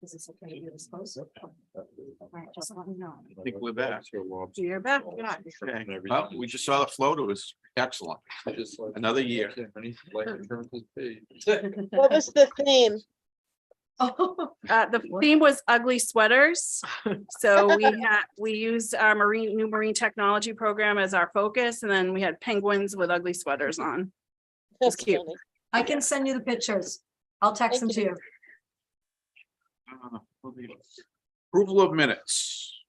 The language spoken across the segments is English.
Is this okay? You're supposed to. All right, just let me know. I think we're back. You're back. Yeah. Okay. Well, we just saw the float. It was excellent. Another year. What was the theme? The theme was ugly sweaters. So we used our new marine technology program as our focus, and then we had penguins with ugly sweaters on. That's cute. funny. I can send you the pictures. I'll text them Thank to you. Approval of minutes.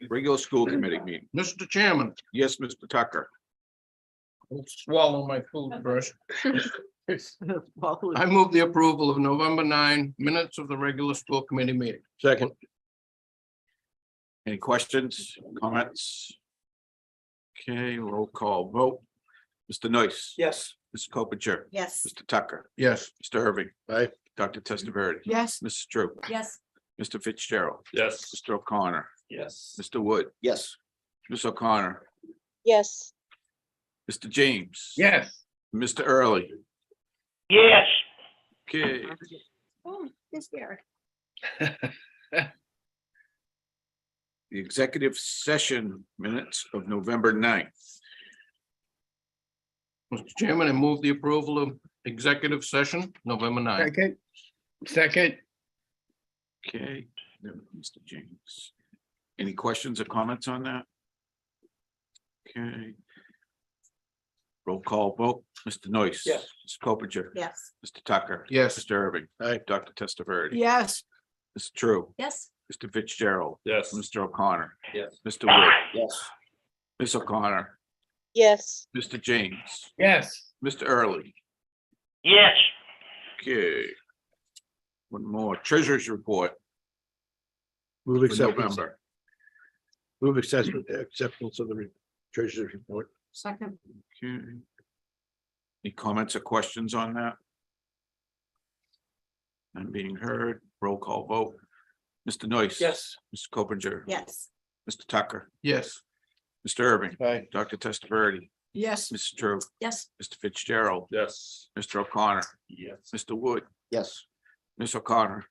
Regular school committee meeting. Mr. Chairman, Yes, Mr. Tucker. I'll swallow my food first. I move the approval of November 9 minutes of the regular school committee meeting. Second. Any questions, comments? Okay, roll call vote. Mr. Noyce. Yes. Mr. Copinger. Yes. Mr. Tucker. Yes. Mr. Irving. Aye. Dr. Testaverde. Yes. Mrs. Drew. Yes. Mr. Fitzgerald. Yes. Mr. O'Connor. Yes. Mr. Wood. Yes. Ms. O'Connor. Yes. Mr. James. Yes. Mr. Early. Yes. Okay, Oh, this there. the executive session minutes of November 9th. Mr. Chairman, I move the approval of executive session, November 9. Second. Okay, Mr. James. Any questions or comments on that? Okay. Roll call vote. Mr. Noyce. Yes. Mr. Copinger. Yes. Mr. Tucker. Yes. Mr. Irving. Aye. Dr. Testaverde. Yes. Mr. True. Yes. Mr. Fitzgerald. Yes. Mr. O'Connor. Yes. Mr. Wood. Yes. Ms. O'Connor. Yes. Mr. James. Yes. Mr. Early. Yes. Okay. One more. Treasurer's report Move for acceptance. November. Move acceptance of the treasurer's report. Second. Okay. Any comments or questions on that? None being heard. Roll call vote. Mr. Noyce. Yes. Mr. Copinger. Yes. Mr. Tucker. Yes. Mr. Irving. Aye. Dr. Testaverde. Yes. Mrs. Drew. Yes. Mr. Fitzgerald. Yes. Mr. O'Connor. Yes. Mr. Wood. Yes. Ms. O'Connor.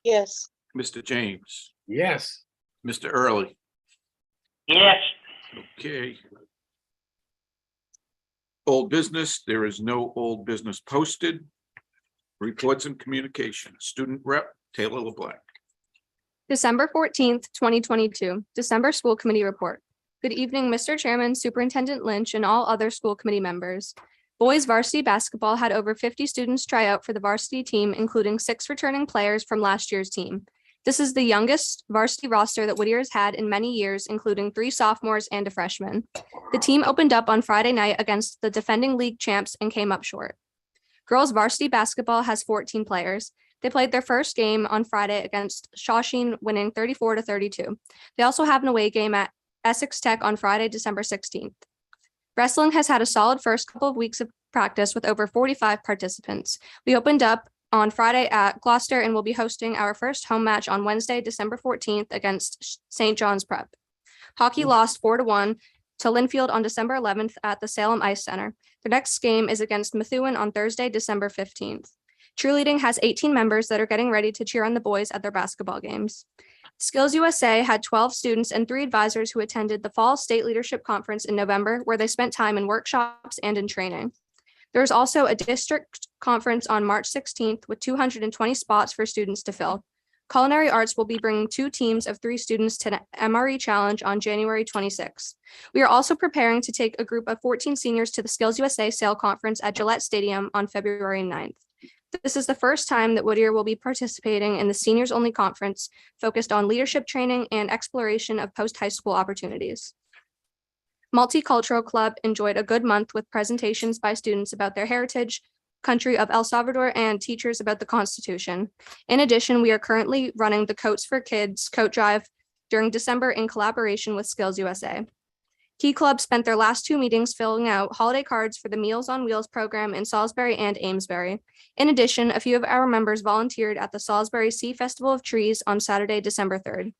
Yes. Mr. James. Yes. Mr. Early. Yes. Okay. Old business, there is no old business posted. Reports and communication, student rep Taylor LeBlanc. December 14th, 2022, December School Committee Report. Good evening, Mr. Chairman, Superintendent Lynch, and all other school committee members. Boys varsity basketball had over 50 students try out for the varsity team, including 6 returning players from last year's team. This is the youngest varsity roster that Whittier has had in many years, including 3 sophomores and a freshman. The team opened up on Friday night against the defending league champs and came up short. Girls varsity basketball has 14 players. They played their first game on Friday against Shawsheen, winning 34-32. They also have an away game at Essex Tech on Friday, December 16th. Wrestling has had a solid first couple of weeks of practice with over 45 participants. We opened up on Friday at Gloucester and will be hosting our first home match on Wednesday, December 14th against St. John's Prep. Hockey lost 4-1 to Linfield on December 11th at the Salem Ice Center. The next game is against Methuen on Thursday, December 15th. Cheerleading has 18 members that are getting ready to cheer on the boys at their basketball games. Skills USA had 12 students and 3 advisors who attended the Fall State Leadership Conference in November, where they spent time in workshops and in training. There is also a district conference on March 16th with 220 spots for students to fill. Culinary Arts will be bringing 2 teams of 3 students to the MRE Challenge on January 26th. We are also preparing to take a group of 14 seniors to the Skills USA Sale Conference at Gillette Stadium on February 9th. This is the first time that Whittier will be participating in the seniors only conference focused on leadership training and exploration of post-high school opportunities. Multicultural Club enjoyed a good month with presentations by students about their heritage, country of El Salvador, and teachers about the Constitution. In addition, we are currently running the Coats for Kids coat drive during December in collaboration with Skills USA. Key Club spent their last 2 meetings filling out holiday cards for the Meals on Wheels program in Salisbury and Amesbury. In addition, a few of our members volunteered at the Salisbury Sea Festival of Trees on Saturday, December 3rd.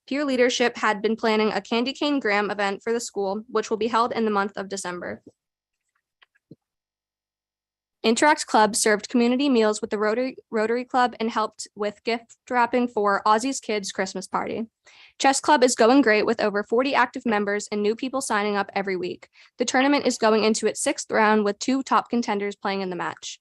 Peer Leadership had been planning a Candy Cane Graham event for the school, which will be held in the month of December. Interact Club served community meals with the Rotary Club and helped with gift wrapping for Aussie's Kids Christmas party. Chess Club is going great with over 40 active members and new people signing up every week. The tournament is going into its 6th round with 2 top contenders playing in the match.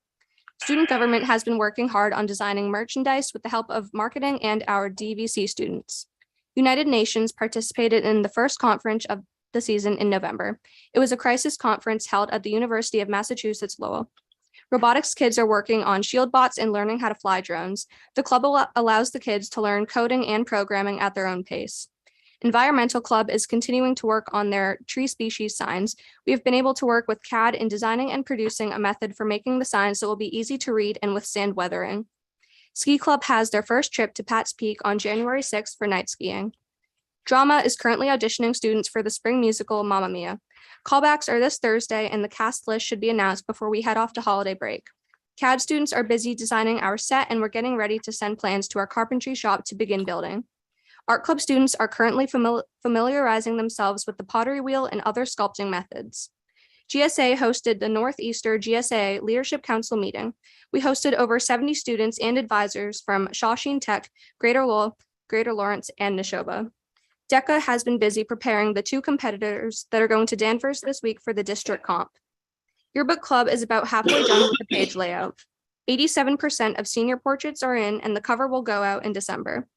Student government has been working hard on designing merchandise with the help of marketing and our DVC students. United Nations participated in the first conference of the season in November. It was a crisis conference held at the University of Massachusetts Lowell. Robotics kids are working on shield bots and learning how to fly drones. The club allows the kids to learn coding and programming at their own pace. Environmental Club is continuing to work on their tree species signs. We have been able to work with CAD in designing and producing a method for making the signs that will be easy to read and withstand weathering. Ski Club has their first trip to Pat's Peak on January 6th for night skiing. Drama is currently auditioning students for the spring musical Mamma Mia. Callbacks are this Thursday, and the cast list should be announced before we head off to holiday break. CAD students are busy designing our set, and we're getting ready to send plans to our carpentry shop to begin building. Art Club students are currently familiarizing themselves with the pottery wheel and other sculpting methods. GSA hosted the Northeaster GSA Leadership Council meeting. We hosted over 70 students and advisors from Shawsheen Tech, Greater Lowell, Greater Lawrence, and Neshoba. DECA has been busy preparing the 2 competitors that are going to Danvers this week for the district comp. Yearbook Club is about halfway done with the page layout. 87% of senior portraits are in, and the cover will go out in December.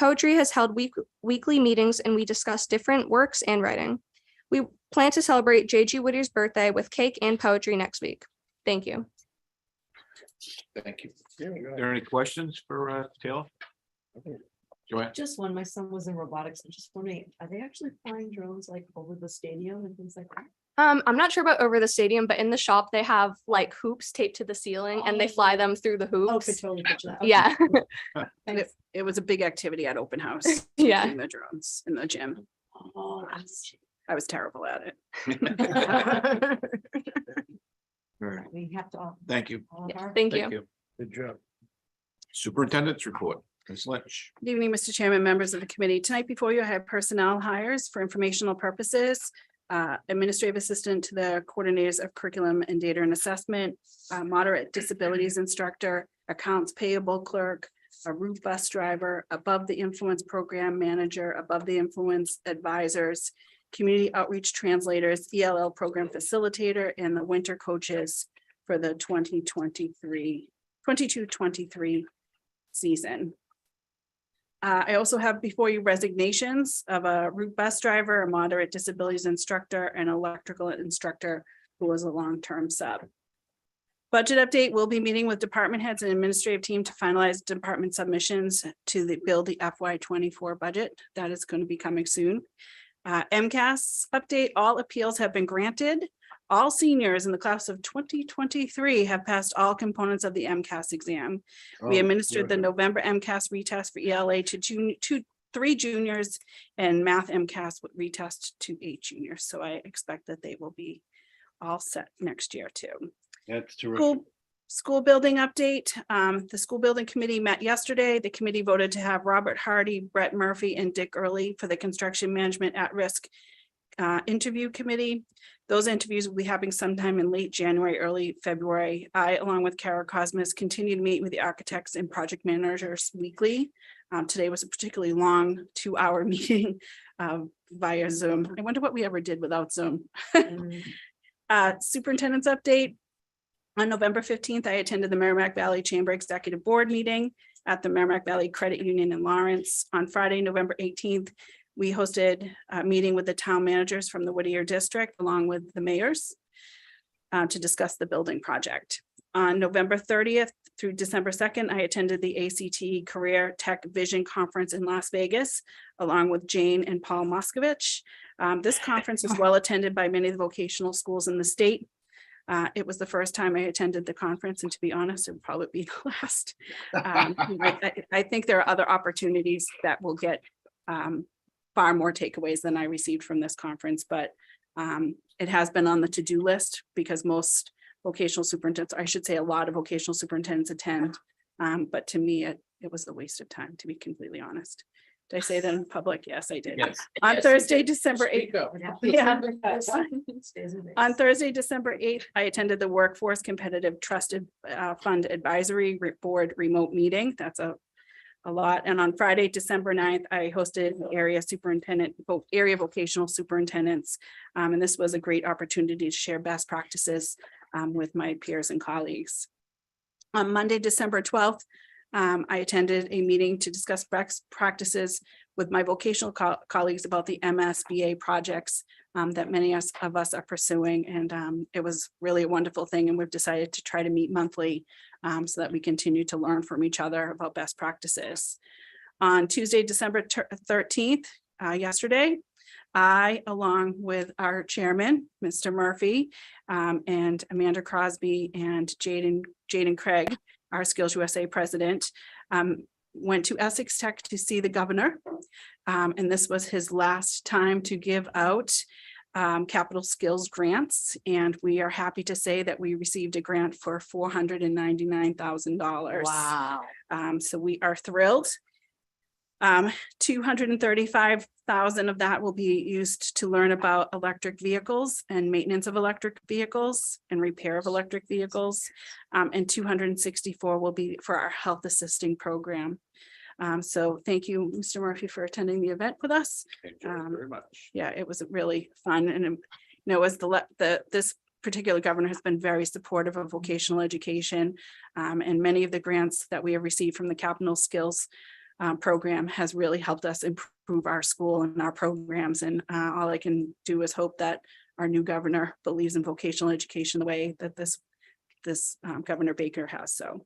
Poetry has held weekly meetings, and we discuss different works and writing. We plan to celebrate J.G. Whittier's birthday with cake and poetry next week. Thank you. Thank you. Are there any questions for Taylor? Joanne? Just when my son was in robotics, I'm just wondering, are they actually flying drones like over the stadium and things like that? I'm not sure about over the stadium, but in the shop, they have like hoops taped to the ceiling and they fly them through the Oh, hoops. could totally picture that. Okay. Yeah. And it was a big activity at open house. Yeah. taking The drones in the gym. Oh, I was terrible at it. All right. we have to. Thank you. Thank you. Good job. Superintendent's report. Ms. Lynch. Good evening, Mr. Chairman, members of the committee. Tonight before you, I have personnel hires for informational purposes. Administrative assistant to the coordinators of curriculum and data and assessment, moderate disabilities instructor, accounts payable clerk, a route bus driver, above the influence program manager, above the influence advisors, community outreach translators, ELL program facilitator, and the winter coaches for the 22-23 season. I also have before you resignations of a route bus driver, a moderate disabilities instructor, and electrical instructor who was a long-term sub. Budget update, we'll be meeting with department heads and administrative team to finalize department submissions to build the FY24 budget. That is going to be coming soon. MCAS update, all appeals have been granted. All seniors in the class of 2023 have passed all components of the MCAS exam. We administered the November MCAS retest for ELA to 3 juniors and math MCAS retest to 8 juniors. So I expect that they will be all set next year too. That's terrific. School building update. The school building committee met yesterday. The committee voted to have Robert Hardy, Brett Murphy, and Dick Early for the construction management at risk interview committee. Those interviews will be happening sometime in late January, early February. I, along with Kara Cosmas, continue to meet with the architects and project managers weekly. Today was a particularly long 2-hour meeting via Zoom. I wonder what we ever did without Zoom. Superintendent's update. On November 15th, I attended the Merrimack Valley Chamber Executive Board meeting at the Merrimack Valley Credit Union in Lawrence. On Friday, November 18th, we hosted a meeting with the town managers from the Whittier District, along with the mayors, to discuss the building project. On November 30th through December 2nd, I attended the ACT Career Tech Vision Conference in Las Vegas, along with Jane and Paul Moskovich. This conference was well attended by many of the vocational schools in the state. It was the first time I attended the conference, and to be honest, it would probably be the last. I think there are other opportunities that will get far more takeaways than I received from this conference, but it has been on the to-do list because most vocational superintendents, I should say a lot of vocational superintendents attend, but to me, it was a waste of time, to be completely honest. Did I say that in public? Yes, I did. Yes. On Thursday, December 8th. Speak up. Yeah. Stays in there. On Thursday, December 8th, I attended the Workforce Competitive Trusted Fund Advisory Board remote meeting. That's a lot. And on Friday, December 9th, I hosted area vocational superintendents. And this was a great opportunity to share best practices with my peers and colleagues. On Monday, December 12th, I attended a meeting to discuss best practices with my vocational colleagues about the MSBA projects that many of us are pursuing. And it was really a wonderful thing. And we've decided to try to meet monthly so that we continue to learn from each other about best practices. On Tuesday, December 13th, yesterday, I, along with our chairman, Mr. Murphy, and Amanda Crosby and Jaden Craig, our Skills USA president, went to Essex Tech to see the governor. And this was his last time to give out capital skills grants. And we are happy to say that we received a grant for $499,000. Wow. So we are thrilled. 235,000 of that will be used to learn about electric vehicles and maintenance of electric vehicles and repair of electric vehicles. And 264 will be for our health assisting program. So thank you, Mr. Murphy, for attending the event with us. Thank you very much. Yeah, it was really fun. And as this particular governor has been very supportive of vocational education. And many of the grants that we have received from the Capital Skills program has really helped us improve our school and our programs. And all I can do is hope that our new governor believes in vocational education the way that this Governor Baker has. So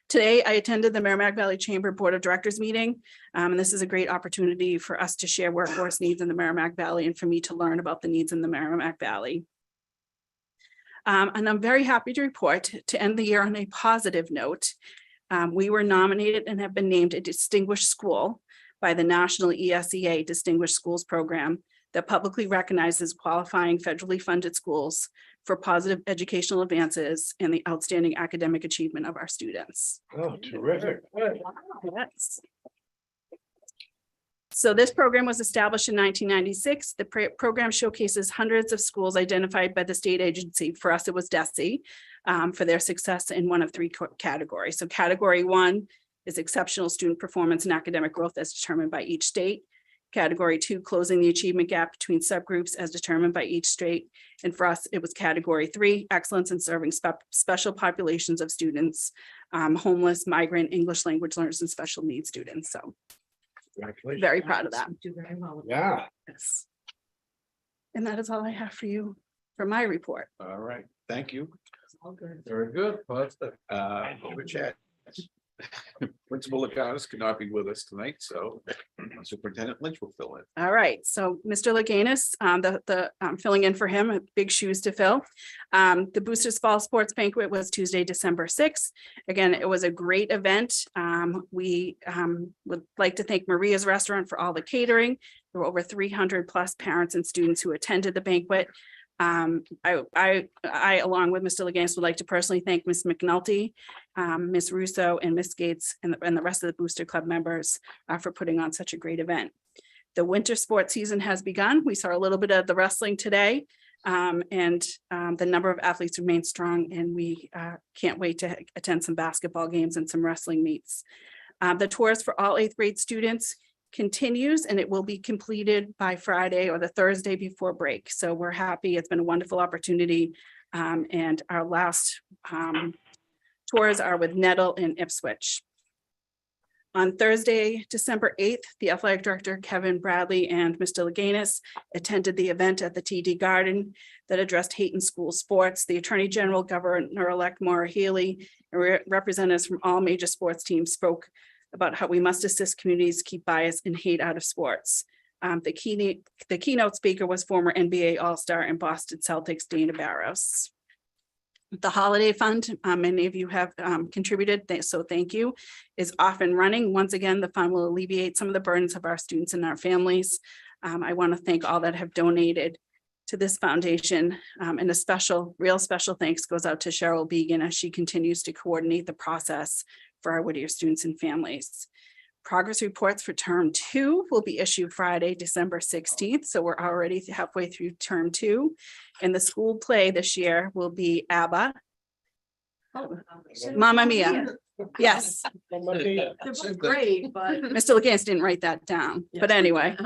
today I attended the Merrimack Valley Chamber Board of Directors meeting. And this is a great opportunity for us to share workforce needs in the Merrimack Valley and for me to learn about the needs in the Merrimack Valley. And I'm very happy to report to end the year on a positive note. We were nominated and have been named a distinguished school by the National ESEA Distinguished Schools Program that publicly recognizes qualifying federally funded schools for positive educational advances and the outstanding academic achievement of our students. Oh, terrific. Yes. So this program was established in 1996. The program showcases hundreds of schools identified by the state agency. For us, it was DESE, for their success in one of three categories. So category 1 is exceptional student performance and academic growth as determined by each state. Category 2, closing the achievement gap between subgroups as determined by each state. And for us, it was category 3, excellence in serving special populations of students, homeless, migrant, English language learners, and special needs students. So Congratulations. very proud of that. Do very well. Yeah, Yes. And that is all I have for you for my report. All right, thank you. It's all good. Very good. Positive. Which Principal Laganis could not be with us tonight, so Superintendent Lynch will fill in. All right, so Mr. Laganis, filling in for him, big shoes to fill. The Boosters Fall Sports Banquet was Tuesday, December 6th. Again, it was a great event. We would like to thank Maria's Restaurant for all the catering. There were over 300 plus parents and students who attended the banquet. I, along with Mr. Laganis, would like to personally thank Ms. McNulty, Ms. Russo, and Ms. Gates, and the rest of the Booster Club members for putting on such a great event. The winter sports season has begun. We saw a little bit of the wrestling today, and the number of athletes remains strong, and we can't wait to attend some basketball games and some wrestling meets. The tours for all 8th grade students continues, and it will be completed by Friday or the Thursday before break. So we're happy. It's been a wonderful opportunity. And our last tours are with Nettle and Ipswich. On Thursday, December 8th, the athletic director, Kevin Bradley, and Mr. Laganis attended the event at the TD Garden that addressed hate in school sports. The Attorney General, Governor-elect Maura Healey, and representatives from all major sports teams spoke about how we must assist communities keep bias and hate out of sports. The keynote speaker was former NBA All-Star and Boston Celtics Dana Barros. The Holiday Fund, many of you have contributed, so thank you, is off and running. Once again, the fund will alleviate some of the burdens of our students and our families. I want to thank all that have donated to this foundation, and a real special thanks goes out to Cheryl Began as she continues to coordinate the process for our Whittier students and families. Progress reports for term 2 will be issued Friday, December 16th. So we're already halfway through term 2. And the school play this year will be ABBA. Mamma Mia. Yes, They're both great, but. Mr. LeGans didn't write that down, but anyway.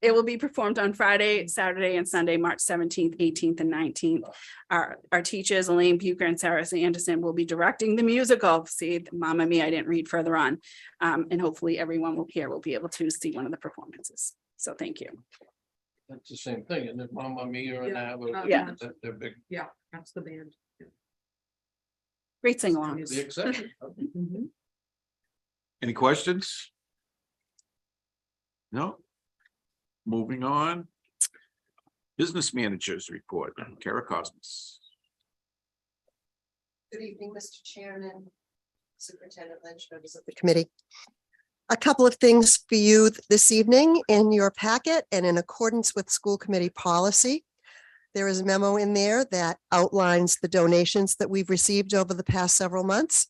It will be performed on Friday, Saturday, and Sunday, March 17th, 18th, and 19th. Our teachers, Elaine Bucher and Sarah Anderson, will be directing the musical. See, Mamma Mia, I didn't read further on. And hopefully everyone will be able to see one of the performances. So thank you. That's the same thing, and then Mamma Mia and that. Yeah. They're big, Yeah, that's the band. Great sing-along. the exception. Any questions? No? Moving on. Business managers report, Kara Cosmos. Good evening, Mr. Chairman, Superintendent Lynch, members of the committee. A couple of things for you this evening in your packet and in accordance with school committee policy. There is a memo in there that outlines the donations that we've received over the past several months.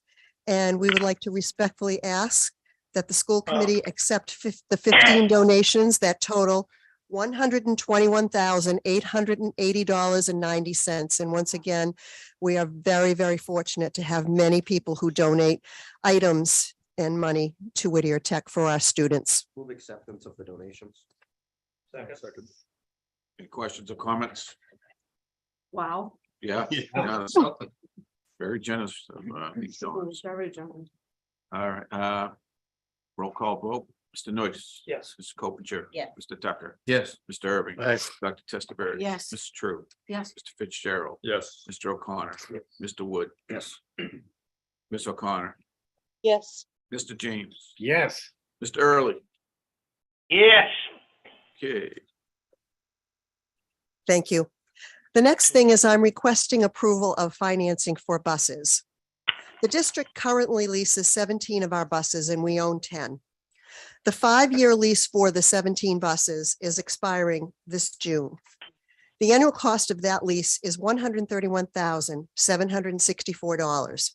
And we would like to respectfully ask that the school committee accept the 15 donations that total $121,880.90. And once again, we are very, very fortunate to have many people who donate items and money to Whittier Tech for our students. Move acceptance of the donations. Second. Any questions or comments? Wow. Yeah. Yeah. no, that's Very generous of these donors. Very gentle. All right, roll call vote. Mr. Noyce. Yes. Mr. Copinger. Yeah. Mr. Tucker. Yes. Mr. Irving. Aye. Dr. Testaverde. Yes. Mr. True. Yes. Mr. Fitzgerald. Yes. Mr. O'Connor. Yes. Mr. Wood. Yes. Ms. O'Connor. Yes. Mr. James. Yes. Mr. Early. Yes. Okay. Thank you. The next thing is I'm requesting approval of financing for buses. The district currently leases 17 of our buses and we own 10. The 5-year lease for the 17 buses is expiring this June. The annual cost of that lease is $131,764.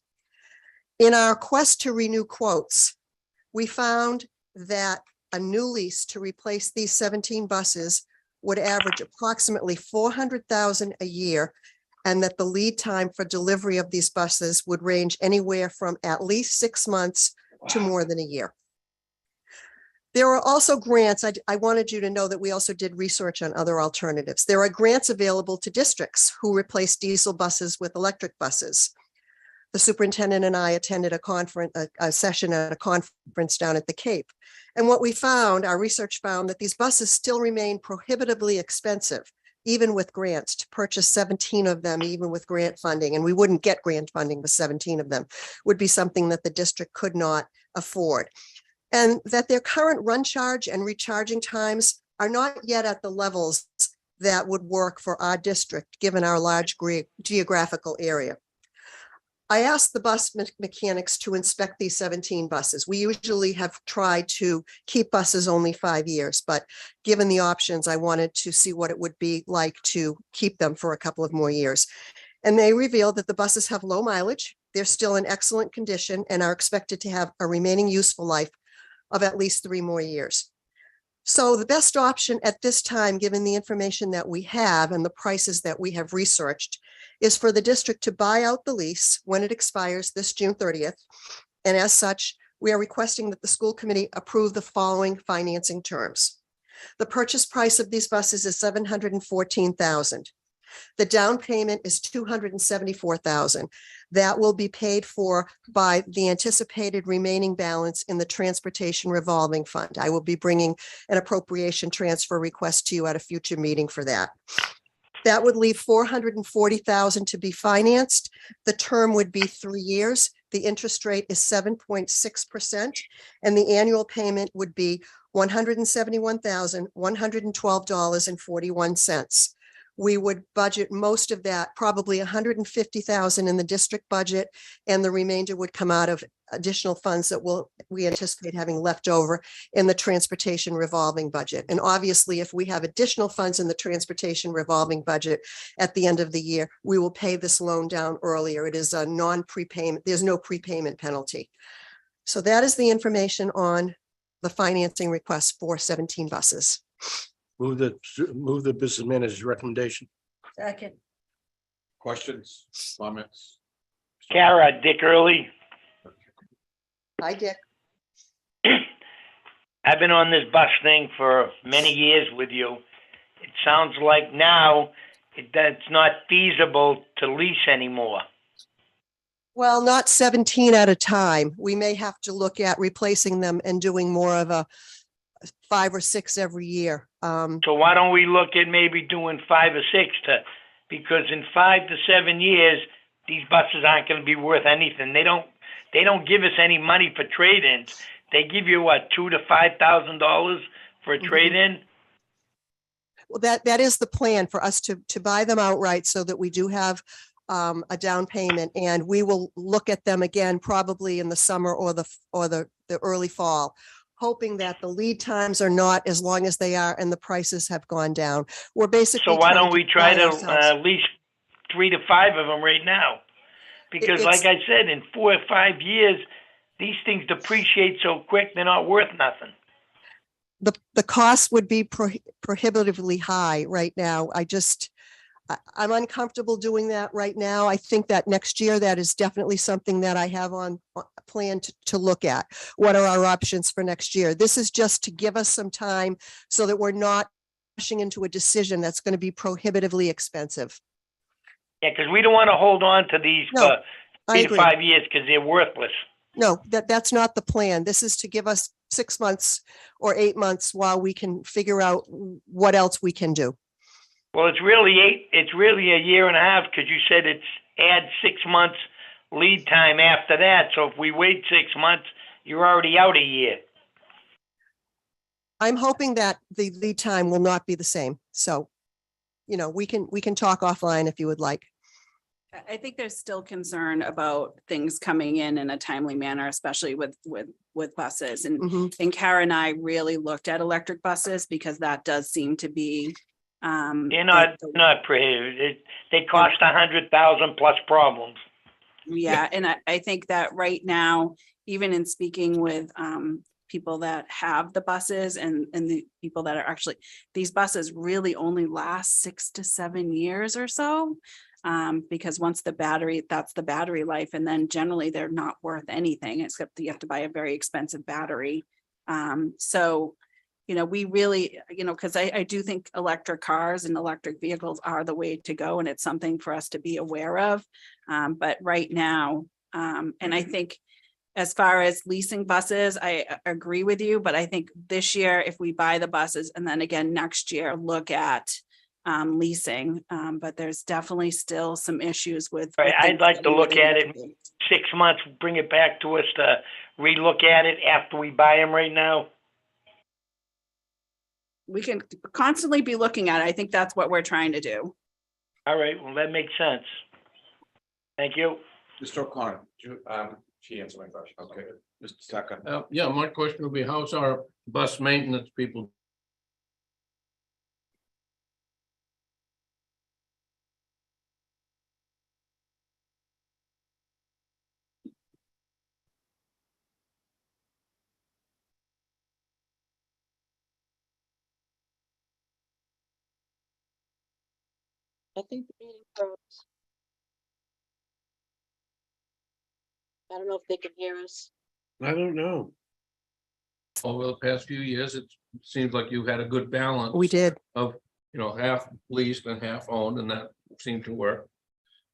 In our quest to renew quotes, we found that a new lease to replace these 17 buses would average approximately $400,000 a year, and that the lead time for delivery of these buses would range anywhere from at least 6 months to more than a year. There are also grants. I wanted you to know that we also did research on other alternatives. There are grants available to districts who replace diesel buses with electric buses. The superintendent and I attended a session at a conference down at the Cape. And what we found, our research found that these buses still remain prohibitively expensive, even with grants, to purchase 17 of them, even with grant funding. And we wouldn't get grant funding with 17 of them, would be something that the district could not afford. And that their current run charge and recharging times are not yet at the levels that would work for our district, given our large geographical area. I asked the bus mechanics to inspect these 17 buses. We usually have tried to keep buses only 5 years, but given the options, I wanted to see what it would be like to keep them for a couple of more years. And they revealed that the buses have low mileage. They're still in excellent condition and are expected to have a remaining useful life of at least 3 more years. So the best option at this time, given the information that we have and the prices that we have researched, is for the district to buy out the lease when it expires this June 30th. And as such, we are requesting that the school committee approve the following financing terms. The purchase price of these buses is $714,000. The down payment is $274,000. That will be paid for by the anticipated remaining balance in the transportation revolving fund. I will be bringing an appropriation transfer request to you at a future meeting for that. That would leave $440,000 to be financed. The term would be 3 years. The interest rate is 7.6%, and the annual payment would be $171,112.41. We would budget most of that, probably $150,000 in the district budget, and the remainder would come out of additional funds that we anticipate having left over in the transportation revolving budget. And obviously, if we have additional funds in the transportation revolving budget at the end of the year, we will pay this loan down earlier. It is a non-prepayment. There's no prepayment penalty. So that is the information on the financing request for 17 buses. Move the business manager's recommendation. Second. Questions, comments? Kara, Dick Early. Hi, Dick. I've been on this bus thing for many years with you. It sounds like now that's not feasible to lease anymore. Well, not 17 at a time. We may have to look at replacing them and doing more of a 5 or 6 every year. So why don't we look at maybe doing 5 or 6 because in 5 to 7 years, these buses aren't going to be worth anything. They don't give us any money for trade-ins. They give you what, $2,000 to $5,000 for a trade-in? Well, that is the plan for us to buy them outright so that we do have a down payment, and we will look at them again probably in the summer or the early fall, hoping that the lead times are not as long as they are and the prices have gone down. We're basically. So why don't we try buy to ourselves. lease 3 to 5 of them right now? Because like I said, in 4 or 5 years, these things depreciate so quick, they're not worth nothing. The cost would be prohibitively high right now. I'm uncomfortable doing that right now. I think that next year, that is definitely something that I have on plan to look at. What are our options for next year? This is just to give us some time so that we're not rushing into a decision that's going to be prohibitively expensive. Yeah, because we don't want to hold on to these No, for I 3 to agree. 5 years because they're worthless. No, that's not the plan. This is to give us 6 months or 8 months while we can figure out what else we can do. Well, it's really a year and a half because you said it's add 6 months lead time after that. So if we wait 6 months, you're already out a year. I'm hoping that the lead time will not be the same. So, we can talk offline if you would like. I think there's still concern about things coming in a timely manner, especially with buses. Mhm. And Kara and I really looked at electric buses because that does seem to be. They're not prohibited. They cost 100,000 plus problems. Yeah, and I think that right now, even in speaking with people that have the buses and the people that are actually, these buses really only last 6 to 7 years or so. Because once that's the battery life, and then generally they're not worth anything except you have to buy a very expensive battery. So, we really, because I do think electric cars and electric vehicles are the way to go, and it's something for us to be aware of. But right now, and I think as far as leasing buses, I agree with you, but I think this year, if we buy the buses and then again next year, look at leasing, but there's definitely still some issues with. Right, I'd like to look at it 6 months, bring it back to us to relook at it after we buy them right now. We can constantly be looking at it. I think that's what we're trying to do. All right, well, that makes sense. Thank you. Mr. O'Connor, she answered my question. Okay, Mr. Tucker. Yeah, my question would be, how's our bus maintenance people? I think the meeting froze. I don't know if they can hear us. I don't know. Over the past few years, it seems like you've had a good balance. We did. Of, half leased and half owned, and that seemed to work.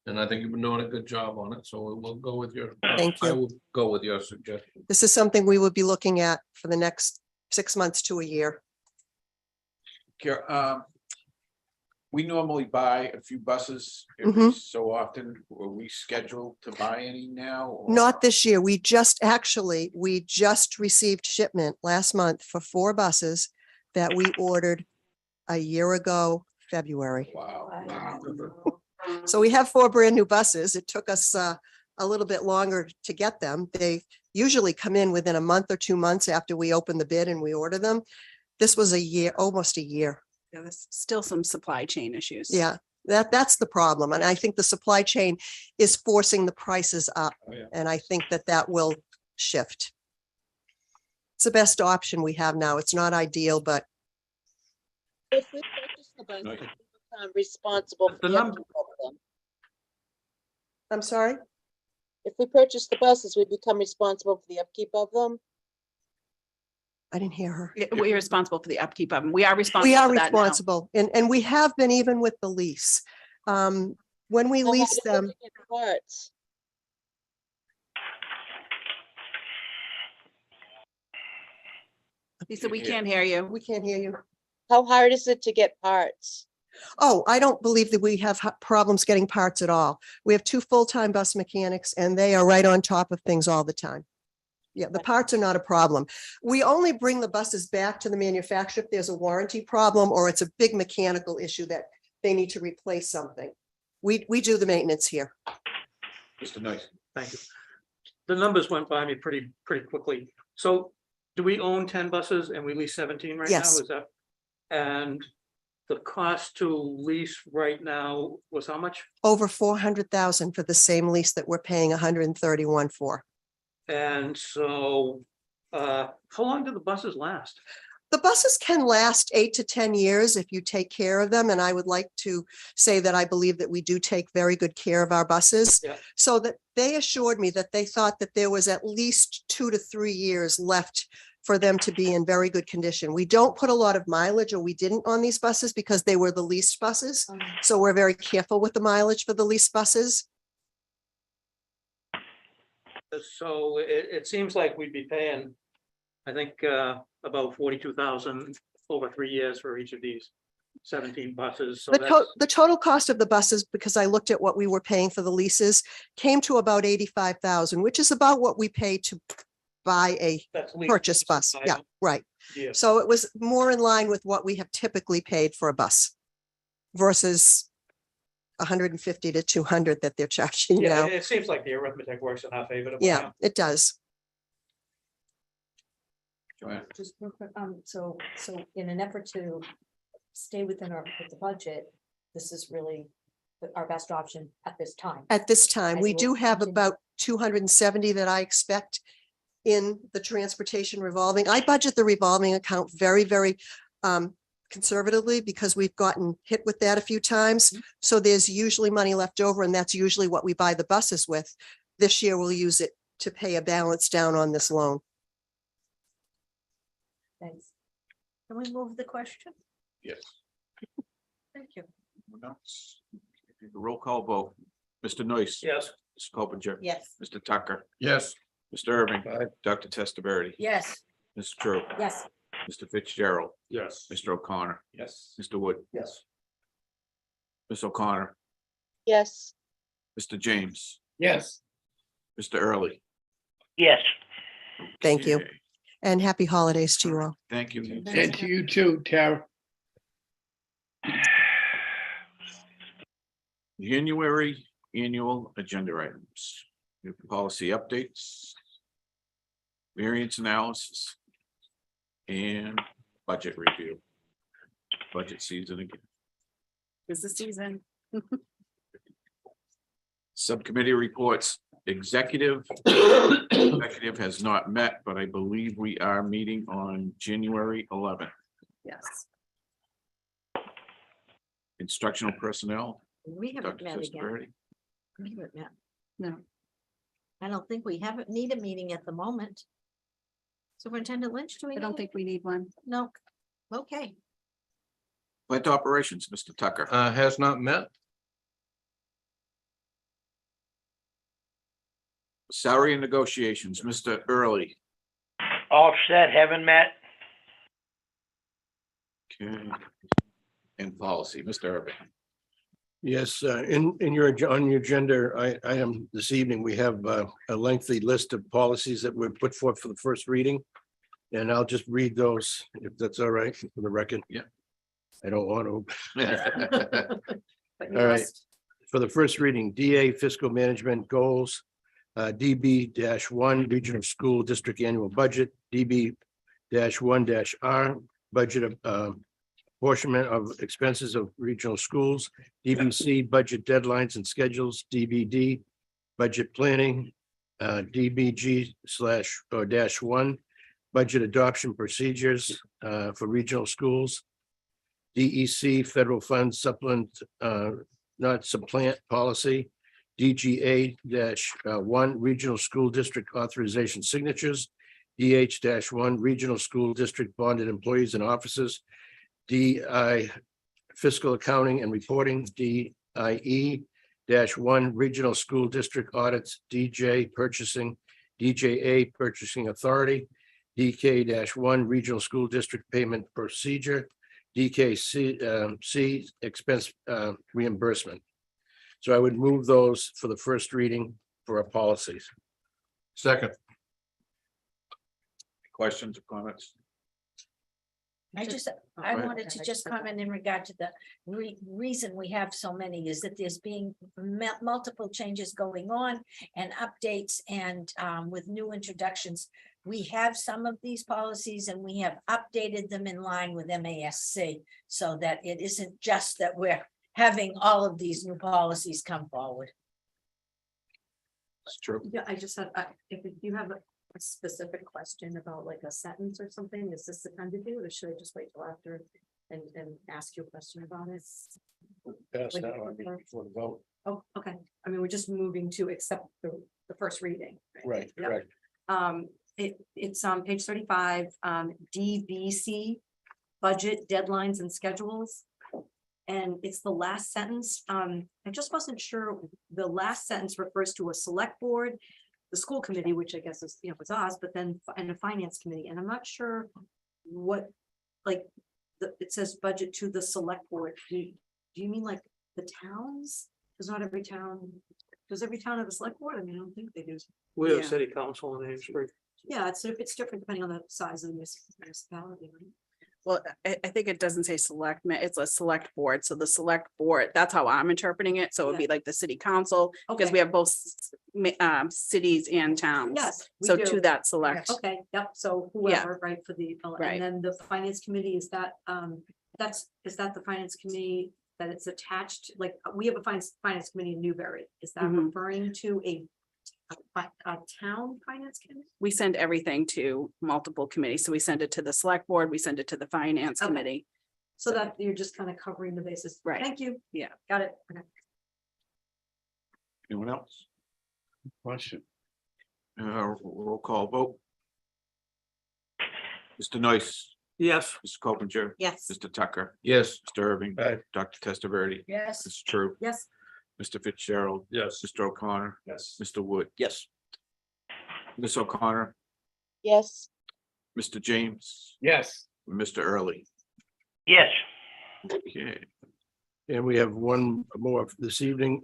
And I think you've been doing a good job on it, so we'll go with your. Thank you. I will go with your suggestion. This is something we would be looking at for the next 6 months to a year. We normally buy a few buses every so often. Were we scheduled to buy any now? Or? Not this year. We just received shipment last month for 4 buses that we ordered a year ago, February. Wow. So we have 4 brand new buses. It took us a little bit longer to get them. They usually come in within a month or 2 months after we open the bid and we order them. This was a year, almost a year. Yeah, there's still some supply chain issues. Yeah, that's the problem. And I think the supply chain is forcing the prices up. Oh, yeah. And I think that will shift. It's the best option we have now. It's not ideal, but If we purchase the buses, we become responsible for The the number- upkeep of them. I'm sorry. If we purchase the buses, we become responsible for the upkeep of them. I didn't hear her. We're responsible for the upkeep of them. We are responsible. We are for that now. responsible and we have been even with the lease. When we So how lease do we them, get parts? Lisa, we can't hear you. we can't hear you. How hard is it to get parts? Oh, I don't believe that we have problems getting parts at all. We have 2 full-time bus mechanics and they are right on top of things all the time. Yeah, the parts are not a problem. We only bring the buses back to the manufacturer if there's a warranty problem or it's a big mechanical issue that they need to replace something. We do the maintenance here. Mr. Nice. Thank you. The numbers went by me pretty quickly. So do we own 10 buses and we lease 17 right now? Yes. Is that? And the cost to lease right now was how much? Over 400,000 for the same lease that we're paying 131 for. And so how long do the buses last? The buses can last 8 to 10 years if you take care of them. And I would like to say that I believe that we do take very good care of our buses. Yeah. So that they assured me that they thought that there was at least 2 to 3 years left for them to be in very good condition. We don't put a lot of mileage, or we didn't on these buses because they were the leased buses. So we're very careful with the mileage for the leased buses. So it seems like we'd be paying, I think, about 42,000 over 3 years for each of these 17 buses. So The total cost of the buses, because I looked at what we were paying for the leases, came to about 85,000, which is about what we pay to buy a that's leased purchase bus. by Yeah, right. year. So it was more in line with what we have typically paid for a bus versus 150 to 200 that they're charging Yeah, now. it seems like the arithmetic works in our favor. Yeah, it does. Joanne. Just real quick, so in an effort to stay within with the budget, this is really our best option at this time. At this time, As we we'll do have continue. about 270 that I expect in the transportation revolving. I budget the revolving account very, very conservatively because we've gotten hit with that a few times. So there's usually money left over, and that's usually what we buy the buses with. This year, we'll use it to pay a balance down on this loan. Thanks. Can we move the question? Yes. Thank you. Anyone else? Roll call vote. Mr. Noyce. Yes. Mr. Coppinger. Yes. Mr. Tucker. Yes. Mr. Irving. Aye. Dr. Testaverde. Yes. Mr. True. Yes. Mr. Fitzgerald. Yes. Mr. O'Connor. Yes. Mr. Wood. Yes. Ms. O'Connor. Yes. Mr. James. Yes. Mr. Early. Yes. Thank you. Okay. And happy holidays to you all. Thank you. And to you too, Tara. January annual agenda items. New policy updates. Variance analysis. And budget review. Budget season again. Is the season. Subcommittee reports, executive has not met, but I believe we are meeting on January 11th. Yes. Instructional personnel. We haven't Dr. met again. Testaverde. We haven't met. No. I don't think we need a meeting at the moment. Superintendent Lynch, do we? I don't need- think we need one. No. Okay. Plant operations, Mr. Tucker. Has not met. Salary and negotiations, Mr. Early. All set, haven't met. Okay. And policy, Mr. Irving. Yes, on your agenda item this evening, we have a lengthy list of policies that were put forth for the first reading. And I'll just read those, if that's all right, for the record. Yeah. I don't want to. But you All right. must- For the first reading, DA fiscal management goals, DB-1 Regional School District Annual Budget, DB-1-R Budget of apportionment of expenses of regional schools, DBC Budget Deadlines and Schedules, DBD Budget Planning, DBG /-1 budget adoption procedures for regional schools. DEC federal funds supplement, not supplant policy. DGA one regional school district authorization signatures. DH-1 regional school district bonded employees and officers. DI fiscal accounting and reporting. DIE-1 regional school district audits. DJ purchasing. DJA purchasing authority. DK-1 regional school district payment procedure. DKC C expense reimbursement. So I would move those for the first reading for our policies. Second. Questions or comments? I ahead. wanted to just comment in regard to the reason we have so many is that there's being multiple changes going on and updates and with new introductions. We have some of these policies and we have updated them in line with MASC so that it isn't just that we're having all of these new policies come forward. It's true. Yeah, I just had, if you have a specific question about like a sentence or something, is this the time to do it, or should I just wait till after and ask you a question about it? Pass now, I mean, before the vote. Oh, okay. I mean, we're just moving to accept the first reading. Right, Yep. correct. It's on page 35, DBC, budget deadlines and schedules. And it's the last sentence. I just wasn't sure. The last sentence refers to a select board, the school committee, which I guess is, was us, but then and a finance committee. And I'm not sure what, like, it says budget to the select board. Do you mean like the towns? Because not every town, does every town have a select board? I mean, I don't think they do. We have Yeah. city council in Amesbury. Yeah, it's different depending on the size of the municipality, right? Well, I think it doesn't say select, it's a select board. So the select board, that's how I'm interpreting it. So it'd be like the city council, because Okay. we have both cities and towns. Yes. we So do. to that select, Okay, yep, so whoever, right, for the, Right. and then the finance committee, is that, is that the finance committee that it's attached, like, we have a finance committee in Newbury, is that Mhm. referring to a town finance committee? we send everything to multiple committees. So we send it to the select board, we send it to the finance Okay. committee. So that you're just kind of covering the bases. Right. Thank you. Yeah. Got it. Okay. Anyone else? Question. Roll call vote. Mr. Noyce, Yes. Mr. Coppinger, Yes. Mr. Tucker, Yes. Mr. Irving, Aye. Dr. Testaverde, Yes. Mr. True, Yes. Mr. Fitzgerald. Yes. Mr. O'Connor, Yes. Mr. Wood, Yes. Ms. O'Connor, yes, Mr. James, Yes. Mr. Early. Yes. Okay, And we have one more this evening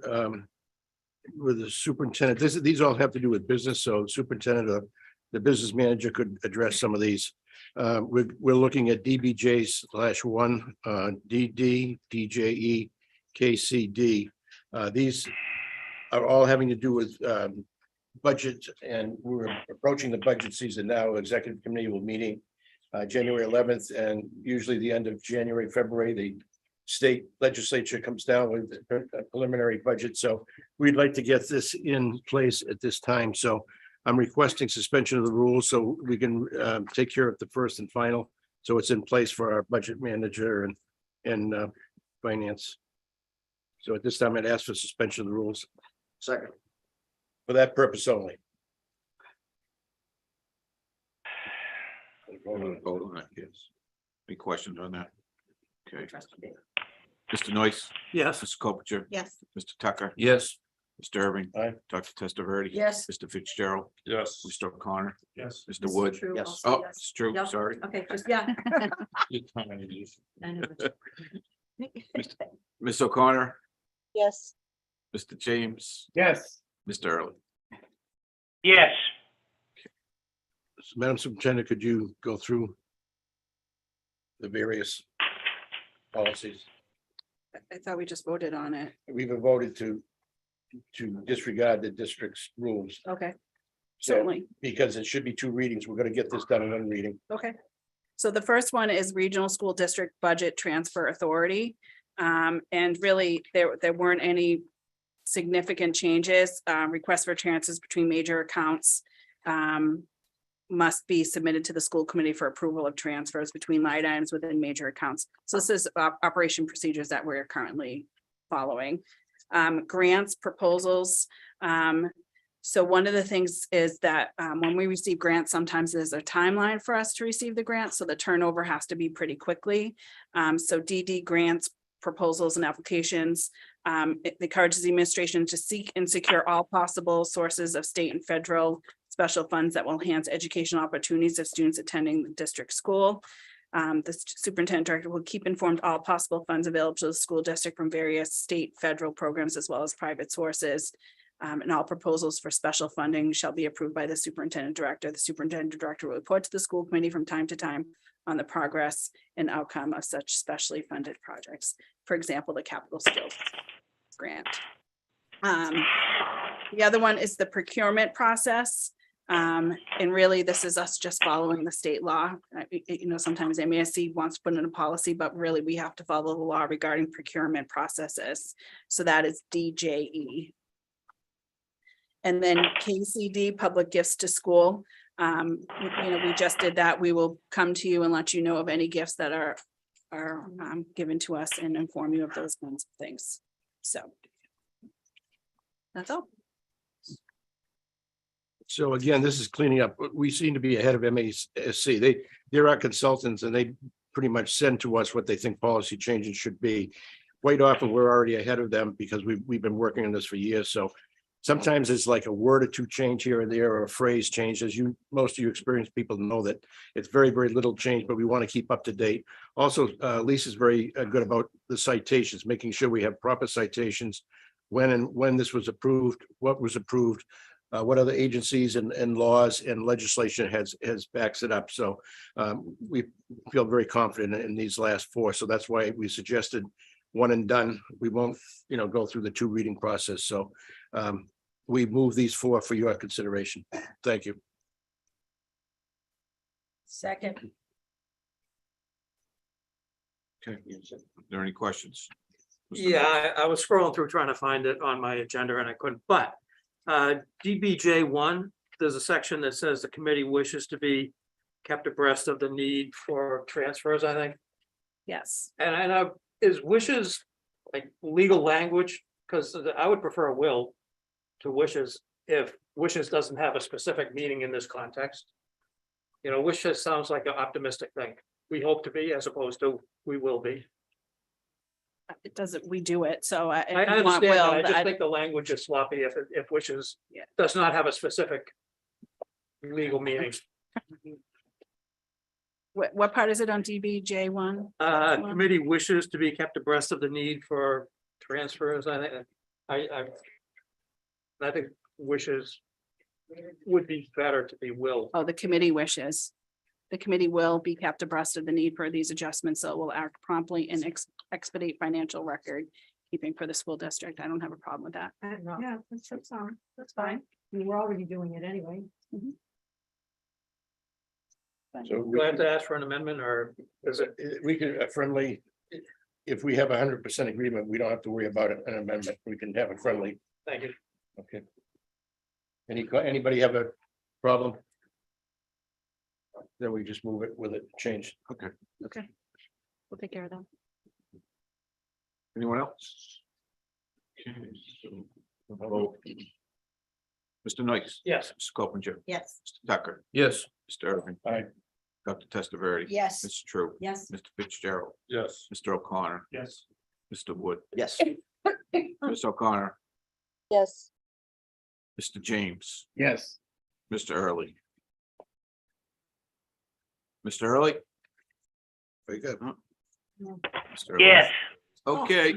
with the superintendent. These all have to do with business, so the superintendent or the business manager could address some of these. We're looking at DBJ/1, DD, DJE, KCD. These are all having to do with budget, and we're approaching the budget season now. Executive committee will meeting January 11th, and usually the end of January, February, the state legislature comes down with a preliminary budget. So we'd like to get this in place at this time. So I'm requesting suspension of the rules so we can take care of the first and final. So it's in place for our budget manager and finance. So at this time, I'd ask for suspension of the rules. Second. For that purpose only. I'm gonna vote on that, yes. Any questions on that? Okay. Mr. Noyce, Yes. Mr. Coppinger, Yes. Mr. Tucker, Yes. Mr. Irving. Aye. Dr. Testaverde. Yes. Mr. Fitzgerald. Yes. Mr. O'Connor. Yes. Mr. Wood. True, Yes. also Oh, yes. it's true, Yep. sorry. Okay, just, yeah. I know. Ms. O'Connor, yes, Mr. James, Yes. Mr. Early. Yes. Madam Superintendent, could you go through the various policies? I thought we just voted on it. We've voted to disregard the district's rules. Okay, So, certainly. because it should be two readings, we're gonna get this done in one reading. Okay. So the first one is Regional School District Budget Transfer Authority. And really, there weren't any significant changes, requests for transfers between major accounts. must be submitted to the school committee for approval of transfers between line items within major accounts. So this is operation procedures that we're currently following. Grants, proposals. So one of the things is that when we receive grants, sometimes there's a timeline for us to receive the grant. So the turnover has to be pretty quickly. So DD grants, proposals and applications. It encourages the administration to seek and secure all possible sources of state and federal special funds that will enhance educational opportunities of students attending the district school. The superintendent director will keep informed all possible funds available to the school district from various state, federal programs, as well as private sources. And all proposals for special funding shall be approved by the superintendent director. The superintendent director will report to the school committee from time to time on the progress and outcome of such specially funded projects. For example, the capital skills grant. The other one is the procurement process. And really, this is us just following the state law. Sometimes MASC wants to put in a policy, but really we have to follow the law regarding procurement processes. So that is DJE. And then KCD, public gifts to school. We just did that. We will come to you and let you know of any gifts that are given to us and inform you of those kinds of things. So that's all. So again, this is cleaning up. We seem to be ahead of MASC. They're our consultants and they pretty much send to us what they think policy changes should be. Quite often, we're already ahead of them because we've been working on this for years. So sometimes it's like a word or two change here or there, or a phrase change. As most of you experienced people know that it's very, very little change, but we want to keep up to date. Also, Lisa's very good about the citations, making sure we have proper citations, when this was approved, what was approved, what other agencies and laws and legislation has backs it up. So we feel very confident in these last four. So that's why we suggested one and done. We won't, go through the 2 reading process. So we move these 4 for your consideration. Thank you. Second. Okay. Are there any questions? Yeah, I was scrolling through trying to find it on my agenda and I couldn't, but DBJ1, there's a section that says the committee wishes to be kept abreast of the need for transfers, I think. Yes. And is wishes like legal language? Because I would prefer will to wishes if wishes doesn't have a specific meaning in this context. Wishes sounds like an optimistic thing. We hope to be as opposed to we will be. It doesn't, we do it. So I understand that. I just think the language is sloppy if wishes does not have a specific legal meaning. What part is it on DBJ1? Committee wishes to be kept abreast of the need for transfers. I think I think wishes would be better to be will. Oh, the committee wishes. The committee will be kept abreast of the need for these adjustments, so it will act promptly and expedite financial record keeping for the school district. I don't have a problem with that. Yeah, that's fine. We're already doing it anyway. So Do I have to ask for an amendment or is it? we can friendly, if we have 100% agreement, we don't have to worry about an amendment. We can have a friendly. Thank you. Okay. Anybody have a problem? Then we just move it with it changed. Okay. Okay. We'll take care of that. Anyone else? Okay, so we'll vote. Mr. Knight. Yes. Mr. Copinger. Yes. Mr. Tucker. Yes. Mr. Irving. Aye. Dr. Testaverde. Yes. Mr. True. Yes. Mr. Fitzgerald. Yes. Mr. O'Connor. Yes. Mr. Wood. Yes. Ms. O'Connor. yes, Mr. James. Yes. Mr. Early. Mr. Early. Very good. Mr. Early. Yes. Okay.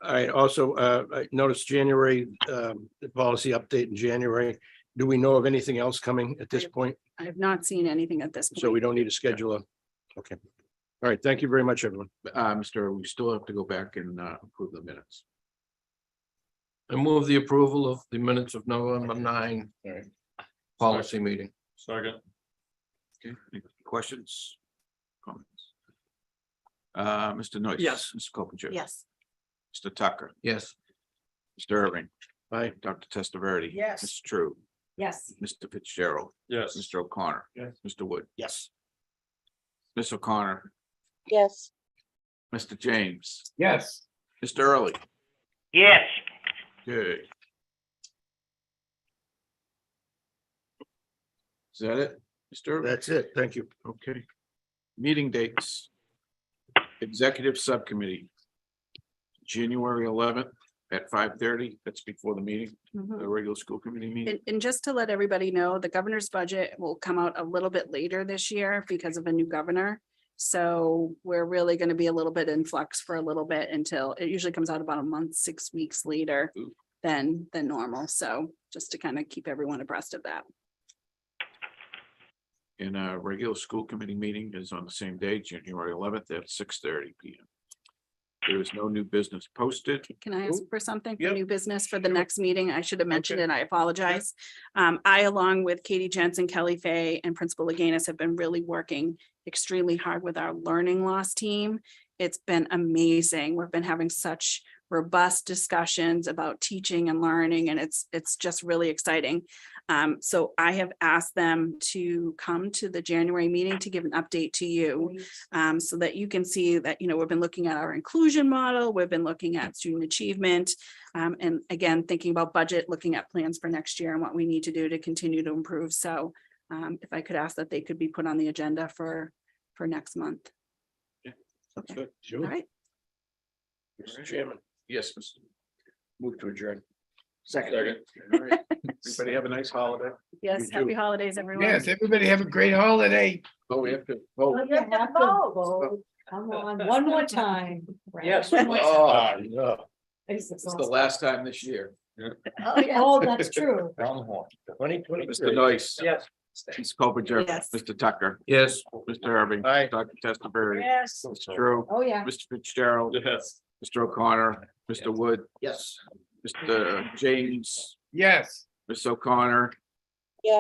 All right, also, I noticed January, the policy update in January. Do we know of anything else coming at this point? I have not seen anything at this point. So we don't need to schedule a, okay. All right, thank you very much, everyone. Mr. We still have to go back and approve the minutes. I move the approval of the minutes of November 9 All right. policy meeting. Second. Okay, any questions? Comments? Mr. Noyce. Yes. Mr. Copinger. Yes. Mr. Tucker. Yes. Mr. Irving. Aye. Dr. Testaverde. Yes. Mr. True. Yes. Mr. Fitzgerald, Yes. Mr. O'Connor. Yes. Mr. Wood, Yes. Ms. O'Connor, yes, Mr. James, Yes. Mr. Early. Yes, Good. Is that it, Mr. Early? That's it. Thank you. Okay. Meeting dates. Executive Subcommittee. January 11th at 5:30. That's before the meeting, Mhm. the regular school committee meeting. And just to let everybody know, the governor's budget will come out a little bit later this year because of a new governor. So we're really going to be a little bit in flux for a little bit until it usually comes out about a month, 6 weeks later Ooh. than normal. So just to kind of keep everyone abreast of that. And a regular school committee meeting is on the same day, January 11th at 6:30 PM. There is no new business posted. Can I ask for something for Yep. new business for the next meeting? I should have mentioned it. I apologize. I, along with Katie Jensen, Kelly Fay, and Principal Leganis have been really working extremely hard with our learning loss team. It's been amazing. We've been having such robust discussions about teaching and learning, and it's just really exciting. So I have asked them to come to the January meeting to give an update to you. So that you can see that, we've been looking at our inclusion model, we've been looking at student achievement. And again, thinking about budget, looking at plans for next year and what we need to do to continue to improve. So if I could ask that they could be put on the agenda for next month. That's Okay. good. All right. Mr. Chairman, Yes, Mr. move to adjourn. Second. All right. Everybody have a nice holiday. Yes, You happy too. hollidays, everyone. Yes, everybody have a great holiday. Oh, we have to vote. You have to vote. Come on, one more time. Yes. Oh, no. it's the last time this year. Oh, that's true. 2020. Mr. Noyce. Yes. Ms. Colbert, Yes. Mr. Tucker, Yes. Mr. Irving. Aye. Dr. Testerberry. yes. Mr. True, Oh, yeah. Mr. Fitzgerald. Yes. Mr. O'Connor, Mr. Wood, Yes. Mr. James, Yes. Ms. O'Connor,